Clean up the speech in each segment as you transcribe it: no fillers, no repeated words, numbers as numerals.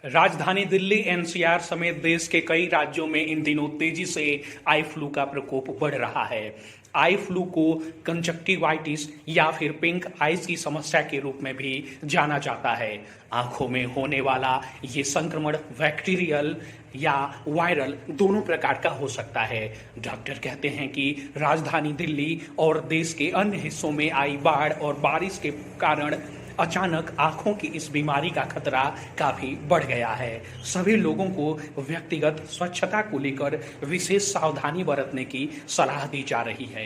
राजधानी दिल्ली एनसीआर समेत देश के कई राज्यों में इन दिनों तेजी से आई फ्लू का प्रकोप बढ़ रहा है। आई फ्लू को कंजक्टिवाइटिस या फिर पिंक आइज की समस्या के रूप में भी जाना जाता है। आंखों में होने वाला ये संक्रमण बैक्टीरियल या वायरल दोनों प्रकार का हो सकता है। डॉक्टर कहते हैं कि राजधानी दिल्ली और देश के अन्य हिस्सों में आई बाढ़ और बारिश के कारण अचानक आंखों की इस बीमारी का खतरा काफी बढ़ गया है। सभी लोगों को व्यक्तिगत स्वच्छता को लेकर विशेष सावधानी बरतने की सलाह दी जा रही है।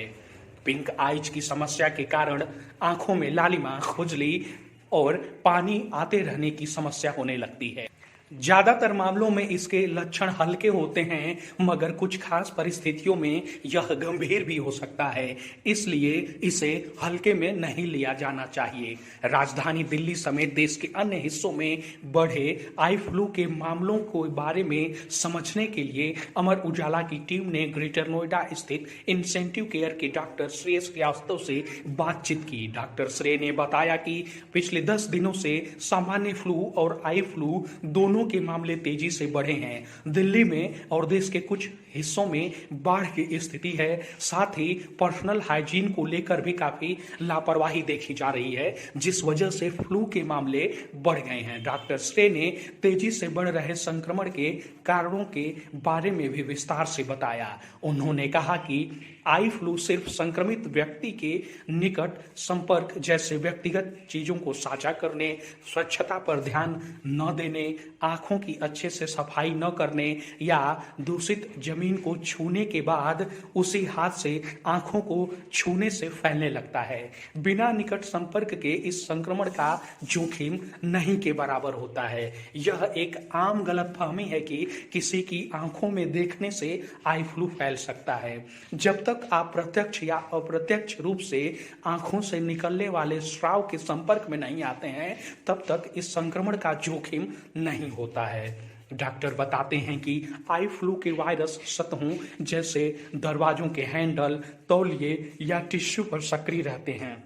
पिंक आइज की समस्या के कारण आंखों में लालिमा, खुजली और पानी आते रहने की समस्या होने लगती है। ज्यादातर मामलों में इसके लक्षण हल्के होते हैं, मगर कुछ खास परिस्थितियों में यह गंभीर भी हो सकता है, इसलिए इसे हल्के में नहीं लिया जाना चाहिए। राजधानी दिल्ली समेत देश के अन्य हिस्सों में बढ़े आई फ्लू के मामलों के बारे में समझने के लिए अमर उजाला की टीम ने ग्रेटर नोएडा स्थित इंसेंटिव केयर के डॉक्टर श्रेय श्रीवास्तव से बातचीत की। डॉक्टर श्रेय ने बताया कि पिछले 10 दिनों से सामान्य फ्लू और आई फ्लू दोनों के मामले तेजी से बढ़े हैं। दिल्ली में और देश के कुछ हिस्सों में बाढ़ की स्थिति है, साथ ही पर्सनल हाइजीन को लेकर भी काफी लापरवाही देखी जा रही है, जिस वजह से फ्लू के मामले बढ़ गए हैं। डॉक्टर श्रेय ने तेजी से बढ़ रहे संक्रमण के कारणों के बारे में भी विस्तार से बताया। उन्होंने कहा कि आई फ्लू सिर्फ संक्रमित व्यक्ति के निकट संपर्क जैसे व्यक्तिगत चीजों को साझा करने, स्वच्छता पर ध्यान न देने, आंखों की अच्छे से सफाई न करने या दूषित जमीन को छूने के बाद उसी हाथ से आंखों को छूने से फैलने लगता है। बिना निकट संपर्क के इस संक्रमण का जोखिम नहीं के बराबर होता है। यह एक आम गलतफहमी है कि किसी की आंखों में देखने से आई फ्लू फैल सकता है। जब तक आप प्रत्यक्ष या अप्रत्यक्ष रूप से आंखों से निकलने वाले स्राव के संपर्क में नहीं आते हैं, तब तक इस संक्रमण का जोखिम नहीं होता है। डॉक्टर बताते हैं कि आई फ्लू के वायरस सतहों जैसे दरवाजों के हैंडल, तौलिए या टिश्यू पर सक्रिय रहते हैं,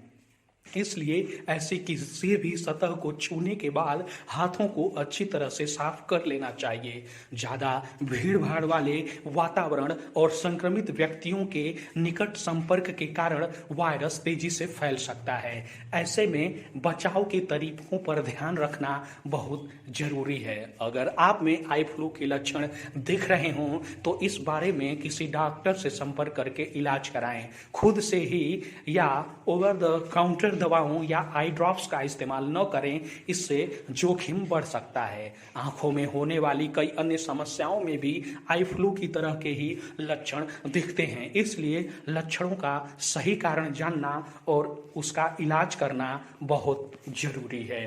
इसलिए ऐसी किसी भी सतह को छूने के बाद हाथों को अच्छी तरह से साफ कर लेना चाहिए। ज्यादा भीड़ भाड़ वाले वातावरण और संक्रमित व्यक्तियों के निकट संपर्क के कारण वायरस तेजी से फैल सकता है। ऐसे में बचाव के तरीकों पर ध्यान रखना बहुत जरूरी है। अगर आप में आई फ्लू के लक्षण दिख रहे हों तो इस बारे में किसी डॉक्टर से संपर्क करके इलाज कराएं। खुद से ही या ओवर द काउंटर दवाओं या आई ड्रॉप्स का इस्तेमाल न करें, इससे जोखिम बढ़ सकता है। आंखों में होने वाली कई अन्य समस्याओं में भी आई फ्लू की तरह के ही लक्षण दिखते हैं, इसलिए लक्षणों का सही कारण जानना और उसका इलाज करना बहुत जरूरी है।